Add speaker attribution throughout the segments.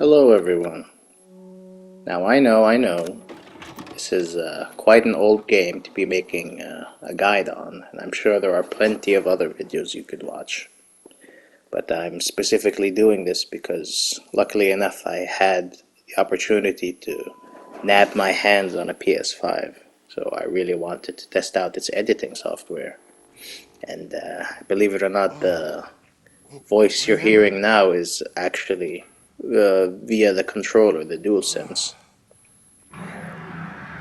Speaker 1: Hello everyone. Now I know, this is quite an old game to be making a guide on, and I'm sure there are plenty of other videos you could watch. But I'm specifically doing this because, luckily enough, I had the opportunity to nab my hands on a PS5. So I really wanted to test out its editing software. And believe it or not, the voice you're hearing now is actually via the controller, the DualSense.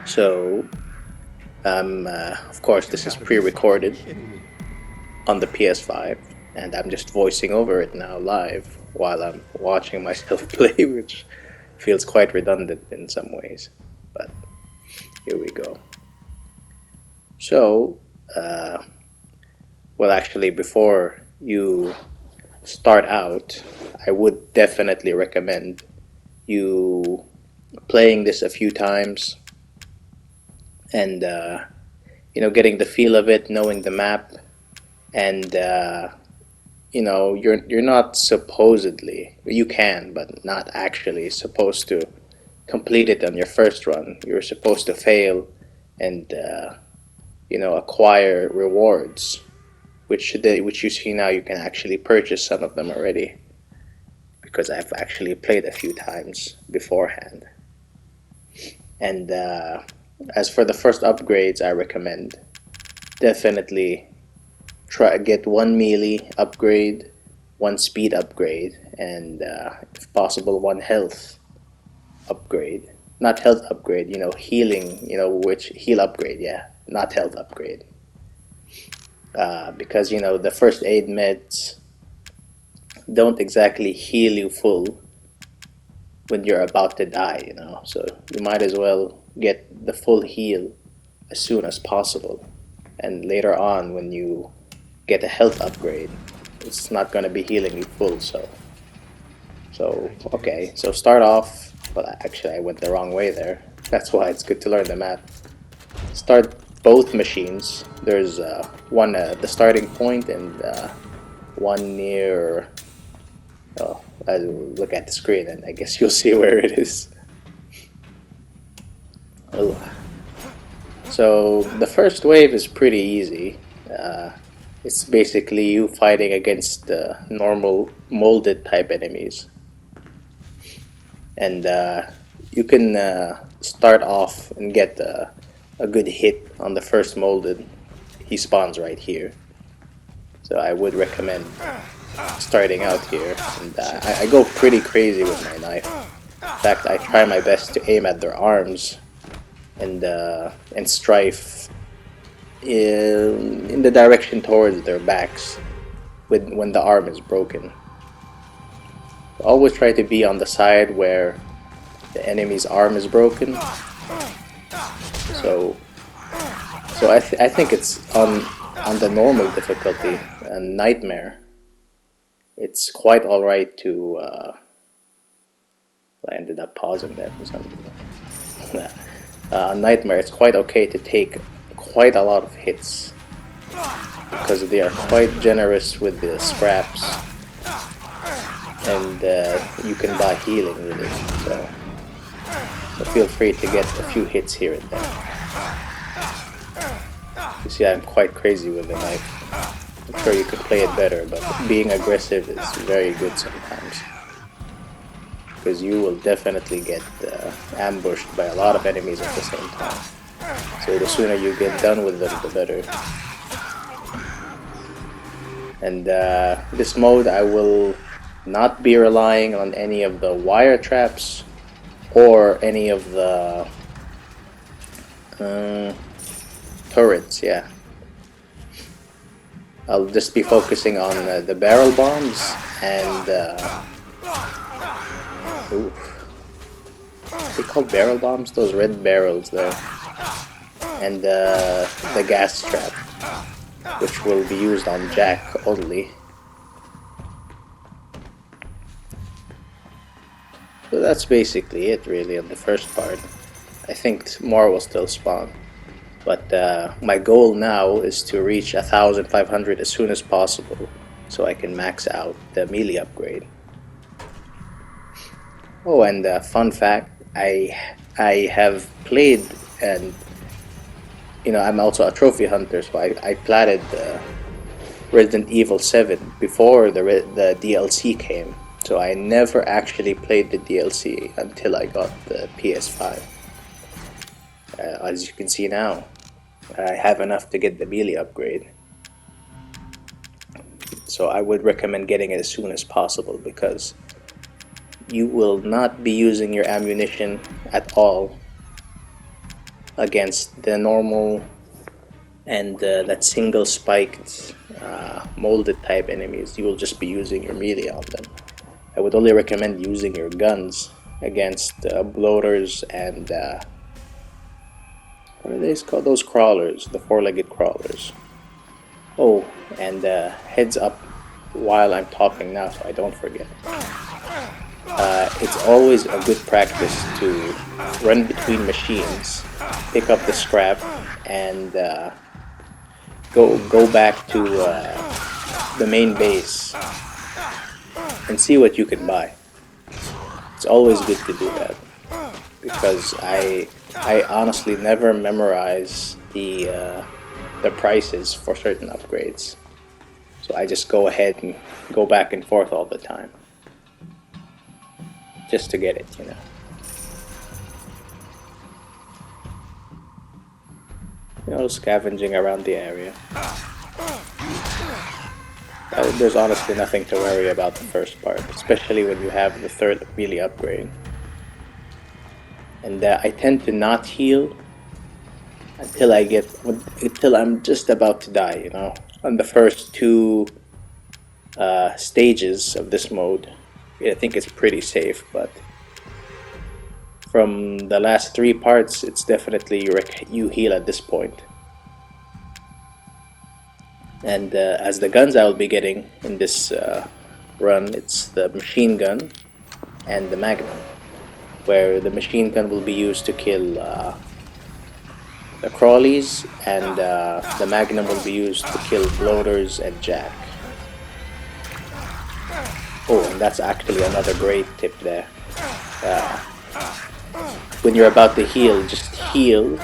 Speaker 1: So, of course, this is pre-recorded on the PS5, and I'm just voicing over it now live while I'm watching myself play, which feels quite redundant in some ways. But here we go. So, well, actually, before you start out, I would definitely recommend you playing this a few times and getting the feel of it, knowing the map, and you're not supposedly, you can, but not actually supposed to complete it on your first run. You're supposed to fail and acquire rewards, which you see now. You can actually purchase some of them already, because I've actually played a few times beforehand. And as for the first upgrades, I recommend definitely try get one melee upgrade, one speed upgrade, and if possible, one health upgrade. Not health upgrade, healing, which heal upgrade, yeah, not health upgrade. Because the first aid meds don't exactly heal you full when you're about to die, so you might as well get the full heal as soon as possible, and later on when you get a health upgrade, it's not going to be healing you full. So okay, so start off, but actually I went the wrong way there. That's why it's good to learn the map. Start both machines. There's one at the starting point and one near, oh, I'll look at the screen and I guess you'll see where it is. Oh. So the first wave is pretty easy. It's basically you fighting against normal molded type enemies. And you can start off and get a good hit on the first molded. He spawns right here. So I would recommend starting out here. And I go pretty crazy with my knife. In fact, I try my best to aim at their arms and strife in the direction towards their backs when the arm is broken. Always try to be on the side where the enemy's arm is broken. So I think it's on the normal difficulty, a nightmare. It's quite alright to. I ended up pausing that for some reason. Nightmare. It's quite okay to take quite a lot of hits because they are quite generous with the scraps, and you can buy healing with it. So feel free to get a few hits here and there. You see, I'm quite crazy with the knife. I'm sure you could play it better, but being aggressive is very good sometimes, because you will definitely get ambushed by a lot of enemies at the same time. So the sooner you get done with them, the better. And this mode, I will not be relying on any of the wire traps or any of the turrets, yeah. I'll just be focusing on the barrel bombs and they call barrel bombs, those red barrels there, and the gas trap, which will be used on Jack only. So that's basically it really on the first part. I think more will still spawn, but my goal now is to reach 1500 as soon as possible so I can max out the melee upgrade. Oh, and fun fact, I have played, and I'm also a trophy hunter, so I platted Resident Evil 7 before the DLC came. So I never actually played the DLC until I got the PS5. As you can see now, I have enough to get the melee upgrade. So I would recommend getting it as soon as possible, because you will not be using your ammunition at all against the normal and that single spiked molded type enemies. You will just be using your melee on them. I would only recommend using your guns against bloaters and what are they called? Those crawlers, the four-legged crawlers. Oh, and heads up while I'm talking now, so I don't forget. It's always a good practice to run between machines, pick up the scrap, and go back to the main base and see what you can buy. It's always good to do that, because I honestly never memorize the prices for certain upgrades, so I just go ahead and go back and forth all the time just to get it. Scavenging around the area. There's honestly nothing to worry about the first part, especially when you have the third melee upgrade. And I tend to not heal until I'm just about to die. On the first two stages of this mode, I think it's pretty safe, but from the last three parts, it's definitely you heal at this point. And as the guns I will be getting in this run, it's the machine gun and the magnum, where the machine gun will be used to kill the crawlies, and the magnum will be used to kill bloaters and Jack. Oh, and that's actually another great tip there. When you're about to heal, just heal,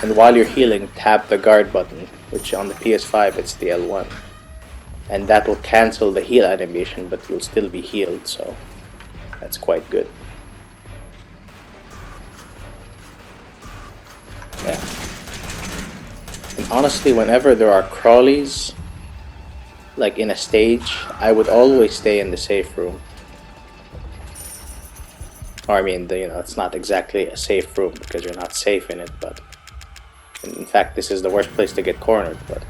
Speaker 1: and while you're healing, tap the guard button, which on the PS5 it's the L1, and that will cancel the heal animation, but you'll still be healed, so that's quite good. Yeah. And honestly, whenever there are crawlies, like in a stage, I would always stay in the safe room. Or I mean, it's not exactly a safe room because you're not safe in it, but in fact this is the worst place to get cornered, but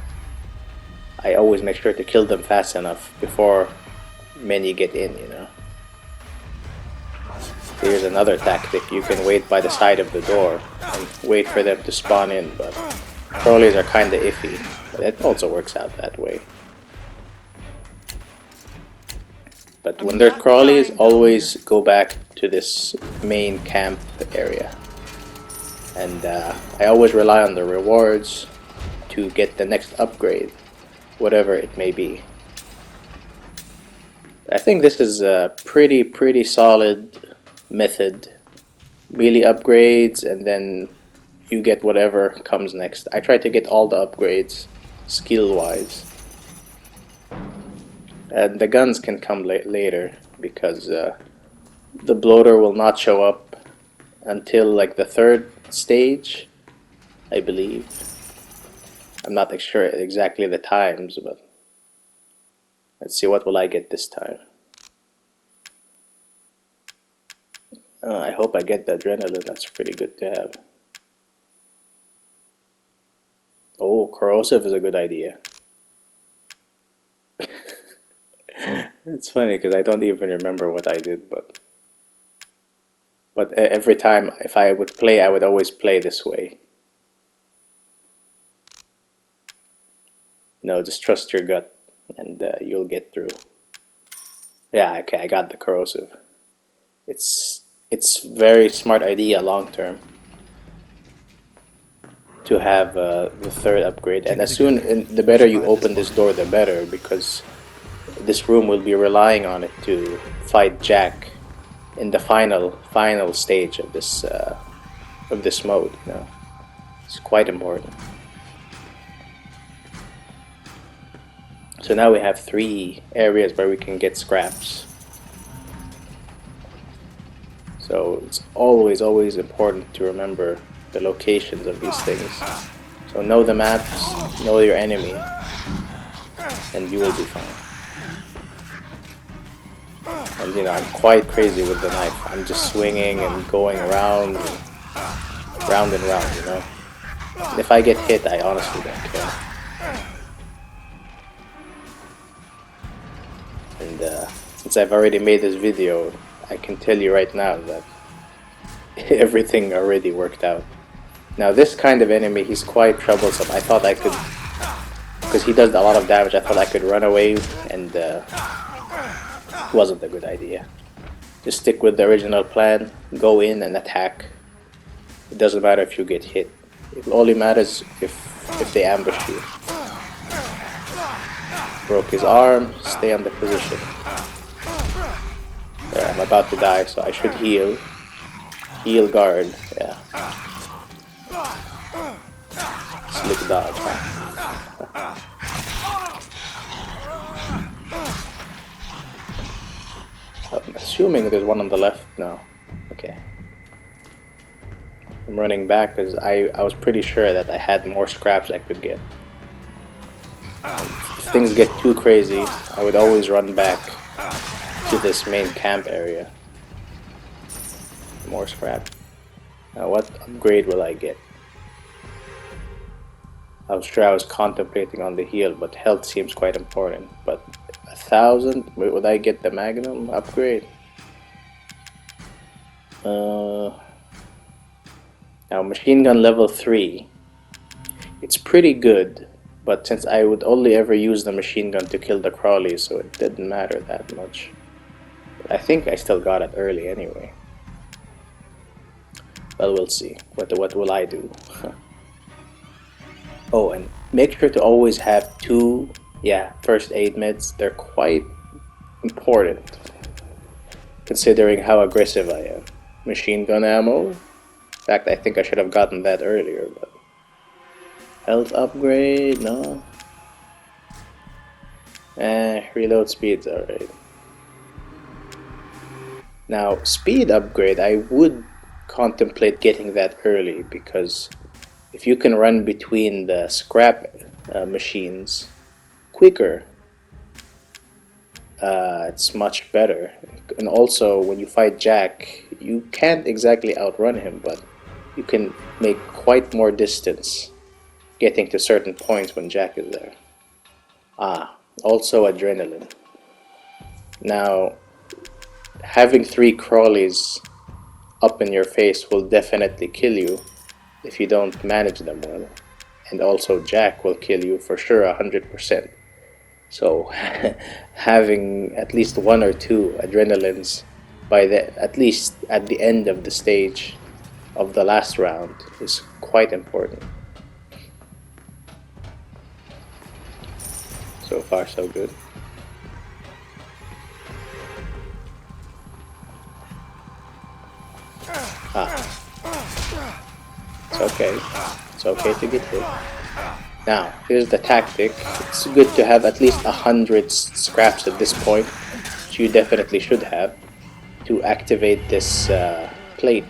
Speaker 1: I always make sure to kill them fast enough before many get in. Here's another tactic: you can wait by the side of the door and wait for them to spawn in, but crawlies are kinda iffy, but it also works out that way. But when there's crawlies, always go back to this main camp area. And I always rely on the rewards to get the next upgrade, whatever it may be. I think this is a pretty solid method. Melee upgrades, and then you get whatever comes next. I try to get all the upgrades, skill-wise. And the guns can come later, because the bloater will not show up until like the third stage, I believe. I'm not sure exactly the times, but let's see, what will I get this time. I hope I get the adrenaline. That's pretty good to have. Oh, corrosive is a good idea. It's funny because I don't even remember what I did, but every time if I would play, I would always play this way. Just trust your gut, and you'll get through. Yeah, okay, I got the corrosive. It's very smart idea long term to have the third upgrade, and the better you open this door, the better, because this room will be relying on it to fight Jack in the final stage of this mode. You know, it's quite important. So now we have 3 areas where we can get scraps. So it's always important to remember the locations of these things. So know the maps, know your enemy, and you will be fine. And you know, I'm quite crazy with the knife. I'm just swinging and going around and round, you know. And if I get hit, I honestly don't care. And since I've already made this video, I can tell you right now that everything already worked out. Now this kind of enemy, he's quite troublesome. I thought I could, because he does a lot of damage, I thought I could run away, and it wasn't a good idea. Just stick with the original plan, go in and attack. It doesn't matter if you get hit. It only matters if they ambush you. Broke his arm, stay on the position. There, I'm about to die, so I should heal. Heal guard, yeah. Slick dodge, huh? I'm assuming there's one on the left now. Okay. I'm running back because I was pretty sure that I had more scraps I could get. If things get too crazy, I would always run back to this main camp area. More scrap. Now what upgrade will I get? I was sure I was contemplating on the heal, but health seems quite important. But 1,000? Would I get the Magnum upgrade? Now machine gun level 3. It's pretty good, but since I would only ever use the machine gun to kill the crawlies, so it didn't matter that much. But I think I still got it early anyway. Well, we'll see. What will I do? Oh, and make sure to always have 2 first aid meds. They're quite important considering how aggressive I am. Machine gun ammo. In fact, I think I should have gotten that earlier, but health upgrade, no. Reload speed's alright. Now, speed upgrade, I would contemplate getting that early, because if you can run between the scrap machines quicker, it's much better. And also, when you fight Jack, you can't exactly outrun him, but you can make quite more distance getting to certain points when Jack is there. Also adrenaline. Now, having 3 crawlies up in your face will definitely kill you if you don't manage them well. And also Jack will kill you for sure 100%. So having at least 1 or 2 adrenalines at least at the end of the stage of the last round is quite important. So far so good. It's okay. It's okay to get hit. Now, here's the tactic. It's good to have at least 100 scraps at this point, which you definitely should have, to activate this plate.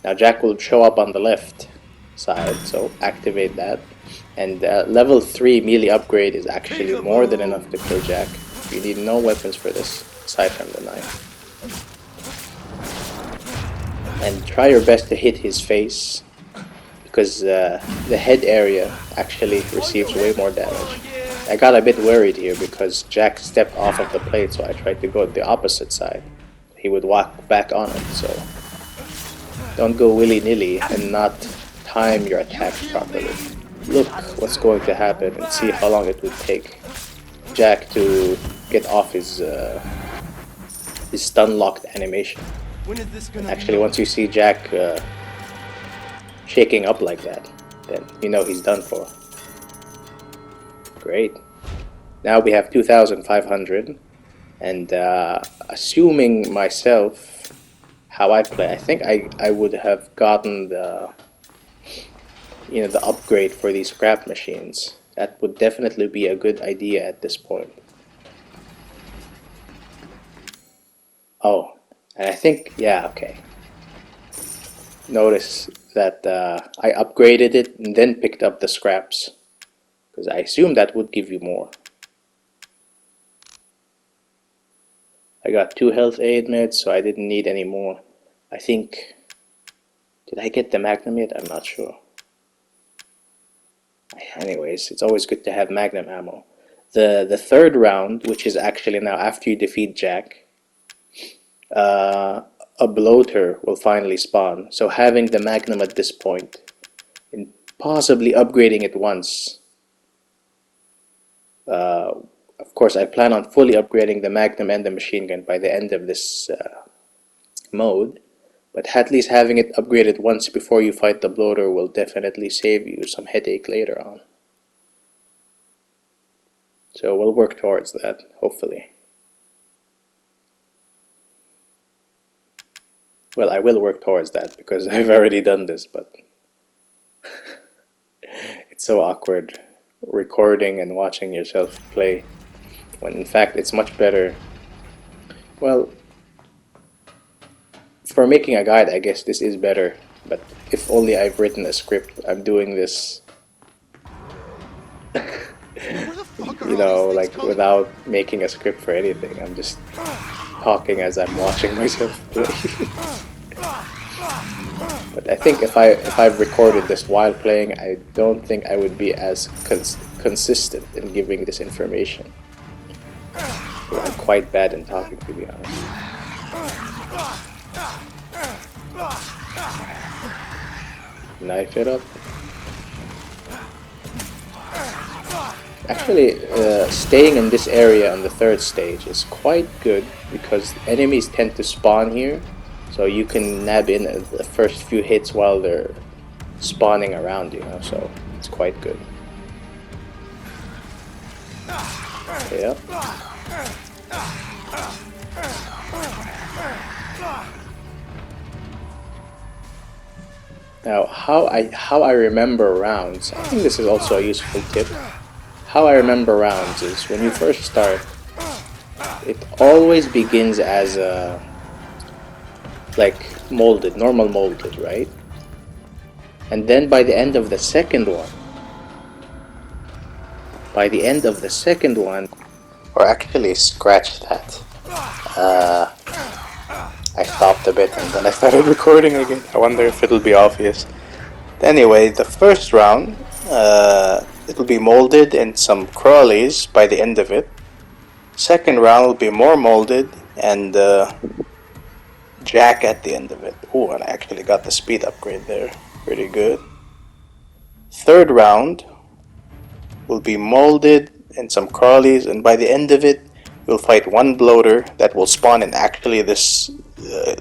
Speaker 1: Now Jack will show up on the left side, so activate that. And level 3 melee upgrade is actually more than enough to kill Jack. You need no weapons for this, aside from the knife. And try your best to hit his face, because the head area actually receives way more damage. I got a bit worried here because Jack stepped off of the plate, so I tried to go the opposite side. He would walk back on it, so don't go willy-nilly and not time your attacks properly. Look what's going to happen and see how long it would take Jack to get off his stun locked animation. Actually, once you see Jack shaking up like that, then you know he's done for. Great. Now we have 2,500, and assuming myself how I play, I think I would have gotten the the upgrade for these scrap machines. That would definitely be a good idea at this point. Oh, and I think, yeah, okay. Notice that I upgraded it and then picked up the scraps, because I assumed that would give you more. I got 2 health aid meds, so I didn't need any more. I think... Did I get the Magnum yet? I'm not sure. Anyways, it's always good to have Magnum ammo. The third round, which is actually now after you defeat Jack, a bloater will finally spawn. So having the Magnum at this point, and possibly upgrading it once. Of course, I plan on fully upgrading the Magnum and the machine gun by the end of this mode. But at least having it upgraded once before you fight the bloater will definitely save you some headache later on. So we'll work towards that, hopefully. Well, I will work towards that because I've already done this, but it's so awkward recording and watching yourself play, when in fact it's much better. Well, for making a guide, I guess this is better, but if only I've written a script. I'm doing this like without making a script for anything. I'm just talking as I'm watching myself play. But I think if I've recorded this while playing, I don't think I would be as consistent in giving this information. So I'm quite bad in talking, to be honest. Knife it up. Actually, staying in this area on the third stage is quite good because enemies tend to spawn here, so you can nab in the first few hits while they're spawning around you, so it's quite good. Yep. Now, how I remember rounds, I think this is also a useful tip. How I remember rounds is when you first start, it always begins as like molded, normal molded, right? And then by the end of the second one, or actually scratch that. I stopped a bit and then I started recording again. I wonder if it'll be obvious. Anyway, the first round, it'll be molded and some crawlies by the end of it. Second round will be more molded and Jack at the end of it. Oh, and I actually got the speed upgrade there. Pretty good. Third round will be molded and some crawlies, and by the end of it, you'll fight one bloater that will spawn in actually this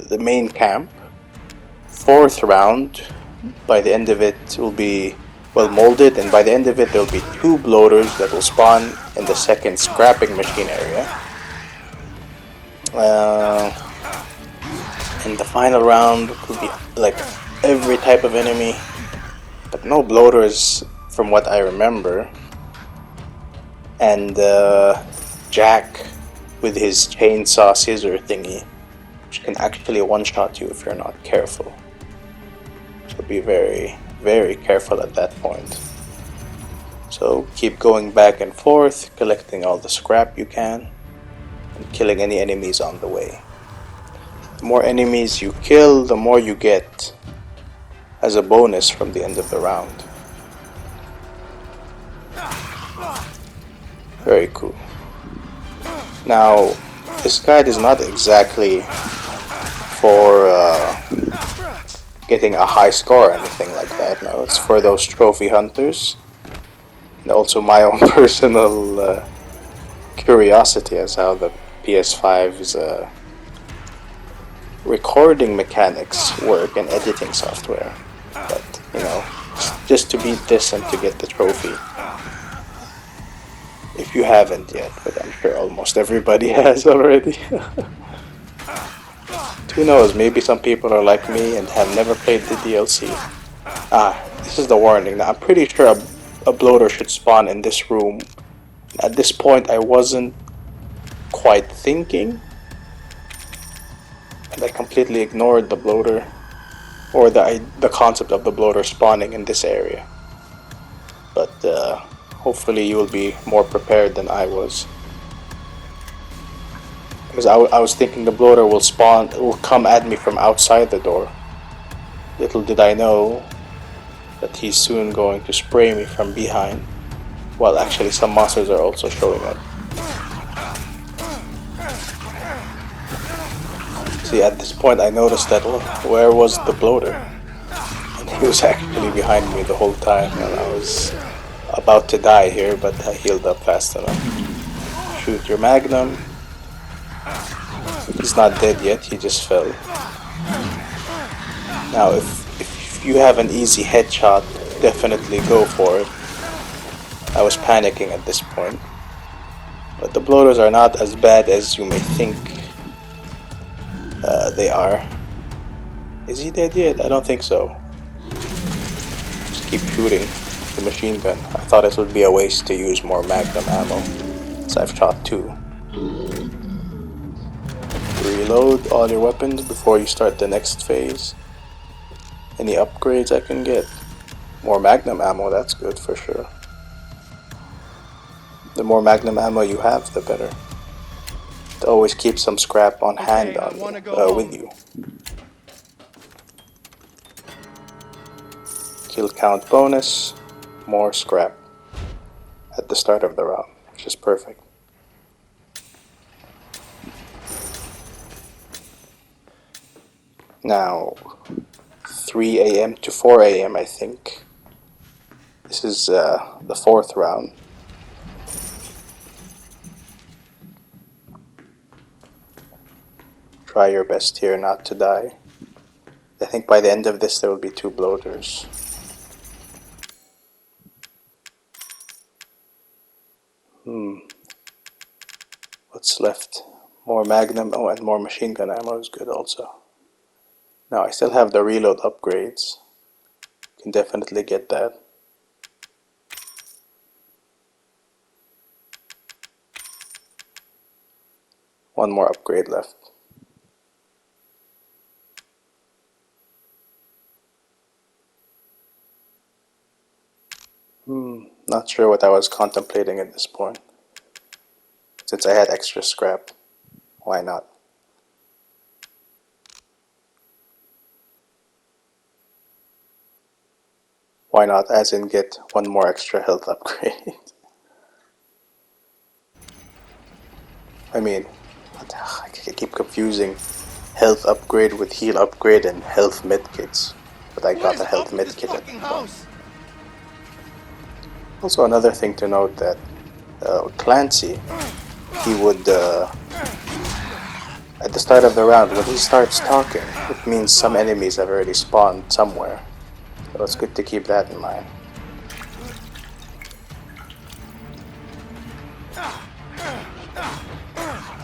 Speaker 1: the main camp. Fourth round, by the end of it, will be well molded, and by the end of it, there'll be 2 bloaters that will spawn in the second scrapping machine area. And the final round will be like every type of enemy, but no bloaters from what I remember. And Jack with his chainsaw scissor thingy, which can actually one-shot you if you're not careful. So be very, very careful at that point. So keep going back and forth, collecting all the scrap you can, and killing any enemies on the way. The more enemies you kill, the more you get as a bonus from the end of the round. Very cool. Now, this guide is not exactly for getting a high score or anything like that. No, it's for those trophy hunters. And also my own personal curiosity as how the PS5's recording mechanics work and editing software. But, just to beat this and to get the trophy. If you haven't yet, but I'm sure almost everybody has already. Who knows, maybe some people are like me and have never played the DLC. This is the warning. Now, I'm pretty sure a bloater should spawn in this room. At this point, I wasn't quite thinking, and I completely ignored the bloater, or the concept of the bloater spawning in this area. But hopefully you will be more prepared than I was. Because I was thinking the bloater will come at me from outside the door. Little did I know that he's soon going to spray me from behind. Well, actually some monsters are also showing up. See, at this point I noticed that, well, where was the bloater? And he was actually behind me the whole time, and I was about to die here, but I healed up fast enough. Shoot your magnum. He's not dead yet, he just fell. Now if you have an easy headshot, definitely go for it. I was panicking at this point. But the bloaters are not as bad as you may think they are. Is he dead yet? I don't think so. Just keep shooting the machine gun. I thought it would be a waste to use more magnum ammo, so I've shot 2. Reload all your weapons before you start the next phase. Any upgrades I can get? More magnum ammo, that's good for sure. The more magnum ammo you have, the better. To always keep some scrap on hand with you. Kill count bonus, more scrap at the start of the round, which is perfect. Now, 3 AM to 4 AM, I think. This is the 4th round. Try your best here not to die. I think by the end of this there will be 2 bloaters. What's left? More magnum, and more machine gun ammo is good also. Now I still have the reload upgrades. Can definitely get that. One more upgrade left. Not sure what I was contemplating at this point. Since I had extra scrap, why not? Why not, as in get one more extra health upgrade? I mean, I keep confusing health upgrade with heal upgrade and health medkits, but I got a health medkit at the point. Also, another thing to note that Clancy, he would, at the start of the round, when he starts talking, it means some enemies have already spawned somewhere. So it's good to keep that in mind.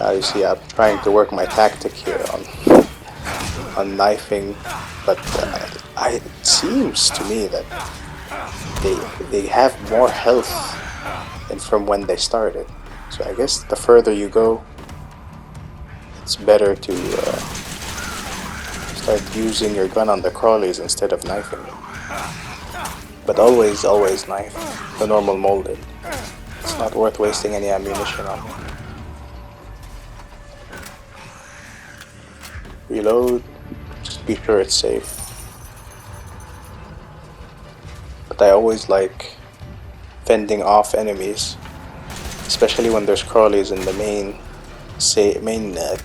Speaker 1: You see, I'm trying to work my tactic here on knifing, but it seems to me that they have more health than from when they started. So I guess the further you go, it's better to start using your gun on the crawlies instead of knifing them. But always knife the normal molded. It's not worth wasting any ammunition on them. Reload, just be sure it's safe. But I always like fending off enemies, especially when there's crawlies in the main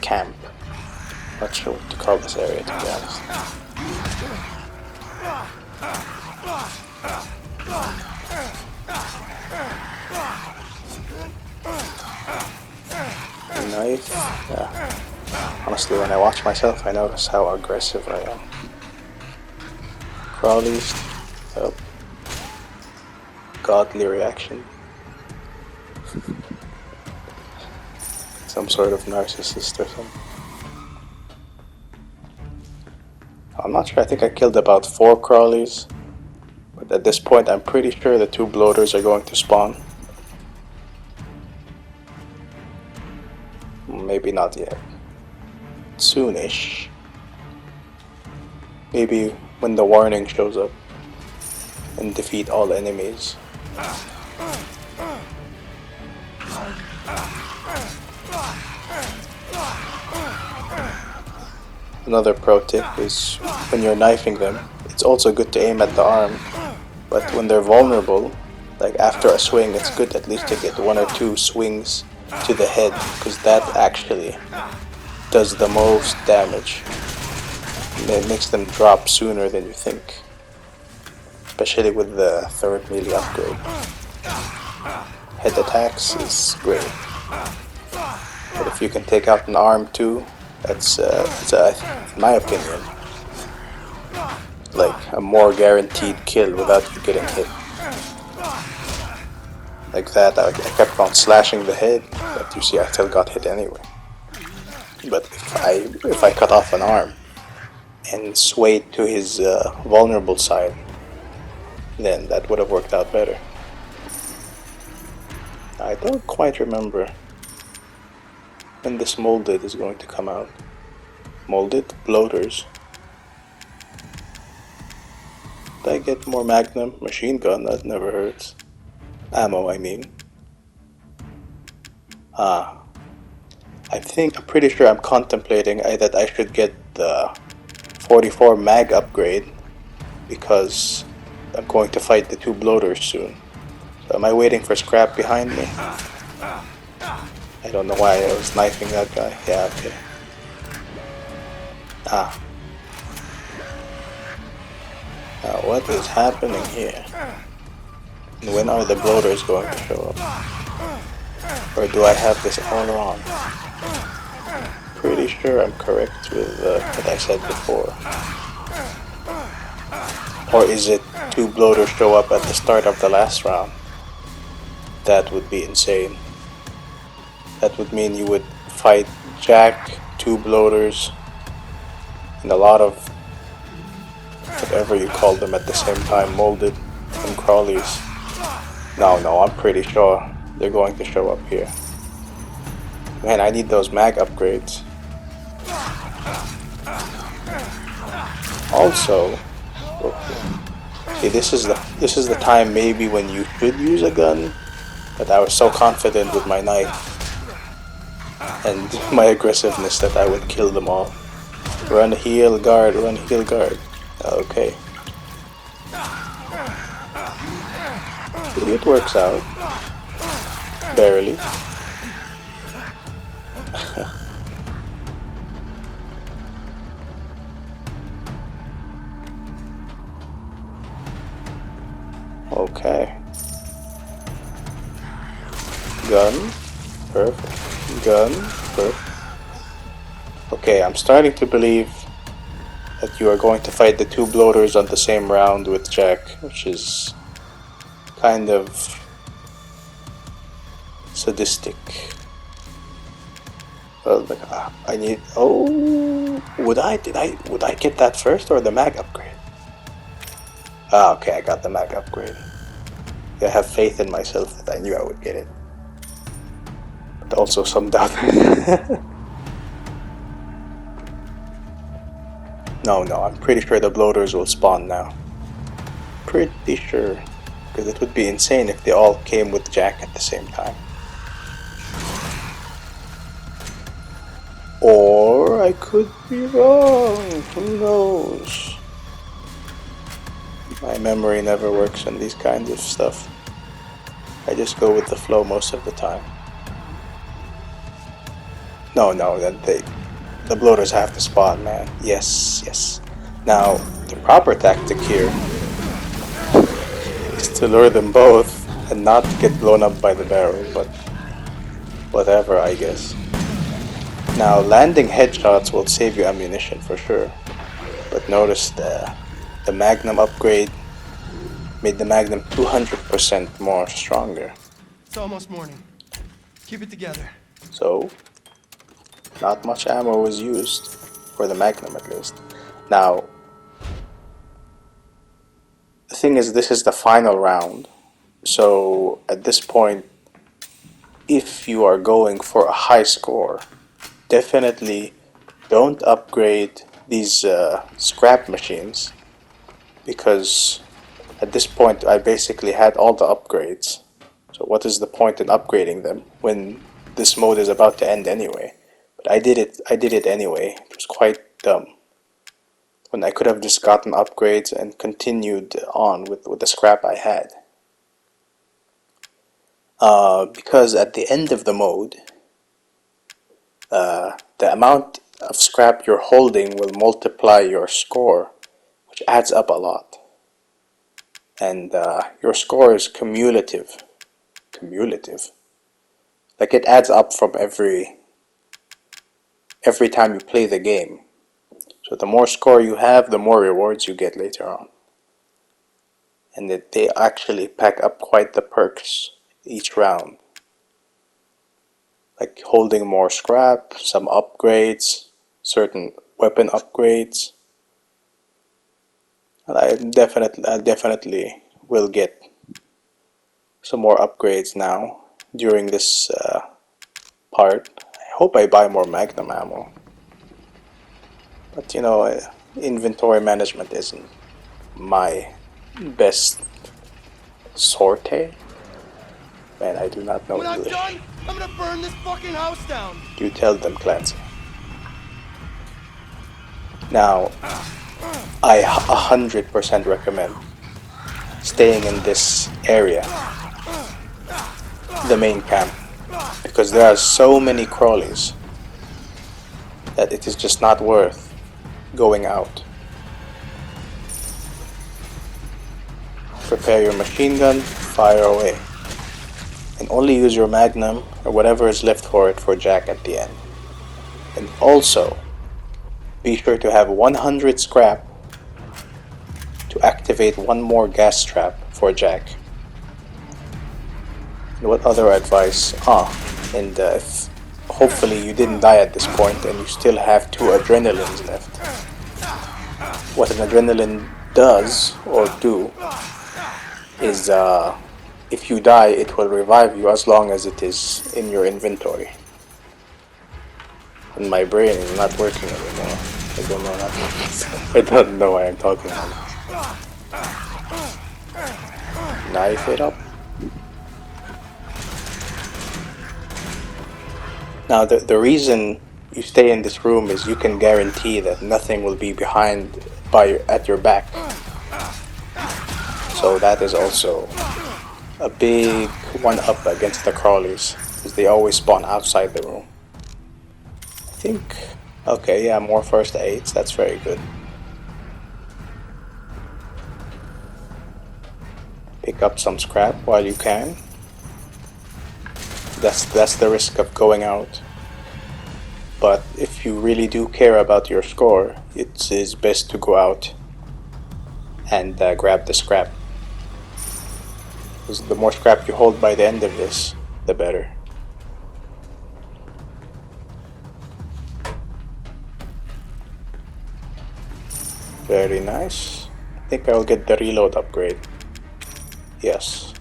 Speaker 1: camp. Not sure what to call this area, to be honest. Knife, yeah. Honestly, when I watch myself, I notice how aggressive I am. Crawlies, oh. Godly reaction. Some sort of narcissist or something. I'm not sure, I think I killed about 4 crawlies. But at this point I'm pretty sure the 2 bloaters are going to spawn. Maybe not yet. Soonish. Maybe when the warning shows up. And defeat all enemies. Another pro tip is when you're knifing them, it's also good to aim at the arm. But when they're vulnerable, like after a swing, it's good at least to get 1 or 2 swings to the head, because that actually does the most damage. And it makes them drop sooner than you think. Especially with the 3rd melee upgrade. Head attacks is great. But if you can take out an arm too, that's, in my opinion, like a more guaranteed kill without you getting hit. Like that, I kept on slashing the head, but you see I still got hit anyway. But if I cut off an arm and swayed to his vulnerable side, then that would have worked out better. I don't quite remember when this molded is going to come out. Molded bloaters. Did I get more magnum? Machine gun, that never hurts. Ammo, I mean. I'm pretty sure I'm contemplating that I should get the 44 mag upgrade, because I'm going to fight the 2 bloaters soon. So am I waiting for scrap behind me? I don't know why I was knifing that guy. Yeah, okay. Now what is happening here? And when are the bloaters going to show up? Or do I have this all wrong? Pretty sure I'm correct with what I said before. Or is it 2 bloaters show up at the start of the last round? That would be insane. That would mean you would fight Jack, 2 bloaters, and a lot of whatever you call them at the same time, molded and crawlies. No, I'm pretty sure they're going to show up here. Man, I need those mag upgrades. Also, see, this is the time maybe when you should use a gun, but I was so confident with my knife and my aggressiveness that I would kill them all. Run, heal, guard, run, heal, guard. Okay. It works out. Barely. Okay. Gun. Perfect. Gun. Perfect. Okay, I'm starting to believe that you are going to fight the 2 bloaters on the same round with Jack, which is kind of sadistic. I need. Oh, would I get that first or the mag upgrade? Okay, I got the mag upgrade. I have faith in myself that I knew I would get it, but also some doubt. No, I'm pretty sure the bloaters will spawn now. Pretty sure. Because it would be insane if they all came with Jack at the same time. Or I could be wrong. Who knows? My memory never works on these kinds of stuff. I just go with the flow most of the time. No, the bloaters have to spawn, man. Yes. Now, the proper tactic here is to lure them both and not get blown up by the barrel, but whatever, I guess. Now, landing headshots will save you ammunition for sure, but notice the Magnum upgrade made the Magnum 200% more stronger.
Speaker 2: It's almost morning. Keep it together.
Speaker 1: So, not much ammo was used, for the Magnum at least. Now, the thing is, this is the final round. So at this point, if you are going for a high score, definitely don't upgrade these scrap machines, because at this point I basically had all the upgrades. So what is the point in upgrading them when this mode is about to end anyway? But I did it anyway. It was quite dumb, when I could have just gotten upgrades and continued on with the scrap I had. Because at the end of the mode, the amount of scrap you're holding will multiply your score, which adds up a lot. And your score is cumulative. Cumulative. Like, it adds up from every time you play the game. So the more score you have, the more rewards you get later on. And they actually pack up quite the perks each round. Like holding more scrap, some upgrades, certain weapon upgrades. And I definitely will get some more upgrades now during this part. I hope I buy more Magnum ammo. But you know, inventory management isn't my best sorte. Man, I do not know English.
Speaker 2: When I'm done, I'm gonna burn this fucking house down.
Speaker 1: You tell them, Clancy. Now, I 100% recommend staying in this area, the main camp, because there are so many crawlies that it is just not worth going out. Prepare your machine gun, fire away, and only use your Magnum or whatever is left for it for Jack at the end. And also, be sure to have 100 scrap to activate one more gas trap for Jack. And what other advice? If hopefully you didn't die at this point and you still have 2 adrenalines left. What an adrenaline does, or do, is if you die, it will revive you as long as it is in your inventory. And my brain is not working anymore. I don't know why I'm talking about it. Knife it up. Now the reason you stay in this room is you can guarantee that nothing will be at your back. So that is also a big one-up against the crawlies, because they always spawn outside the room. I think, okay, yeah, more first aids, that's very good. Pick up some scrap while you can. That's the risk of going out. But if you really do care about your score, it is best to go out and grab the scrap. Because the more scrap you hold by the end of this, the better. Very nice. I think I'll get the reload upgrade. Yes.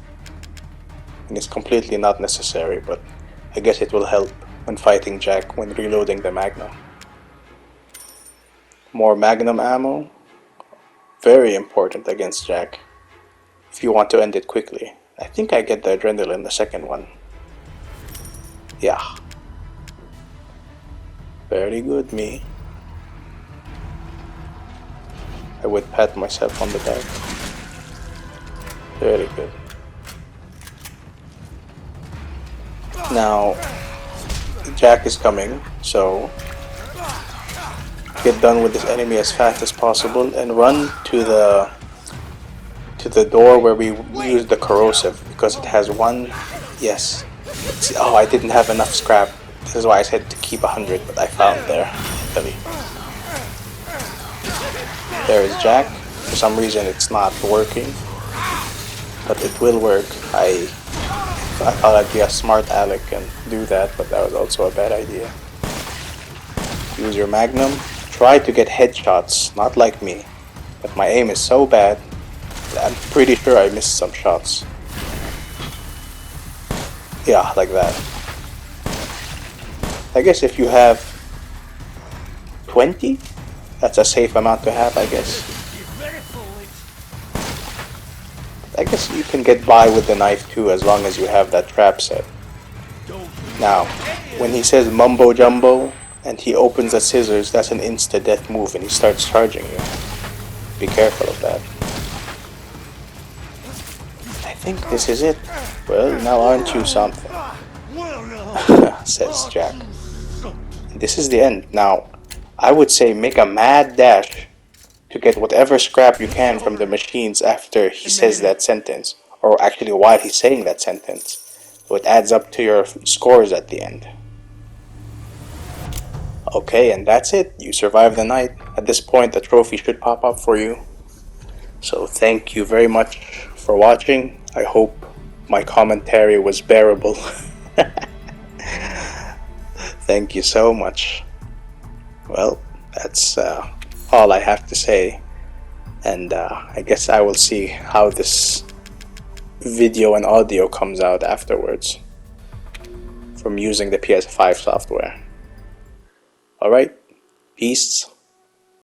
Speaker 1: And it's completely not necessary, but I guess it will help when fighting Jack when reloading the Magnum. More Magnum ammo. Very important against Jack, if you want to end it quickly. I think I get the adrenaline the second one. Yeah. Very good, me. I would pat myself on the back. Very good. Now, Jack is coming, so get done with this enemy as fast as possible and run to the door where we use the corrosive, because it has one. Yes. Oh, I didn't have enough scrap. This is why I said to keep 100, but I found there. There is Jack. For some reason it's not working, but it will work. I thought I'd be a smart aleck and do that, but that was also a bad idea. Use your Magnum. Try to get headshots, not like me, but my aim is so bad I'm pretty sure I missed some shots. Yeah, like that. I guess if you have 20, that's a safe amount to have, I guess. I guess you can get by with the knife too, as long as you have that trap set. Now, when he says mumbo jumbo and he opens the scissors, that's an insta-death move and he starts charging you. Be careful of that. I think this is it. Well, now aren't you something? Says Jack. This is the end. Now, I would say make a mad dash to get whatever scrap you can from the machines after he says that sentence, or actually while he's saying that sentence, so it adds up to your scores at the end. Okay, and that's it. You survived the night. At this point, the trophy should pop up for you. So thank you very much for watching. I hope my commentary was bearable. Thank you so much. Well, that's all I have to say. And I guess I will see how this video and audio comes out afterwards from using the PS5 software. Alright, peace.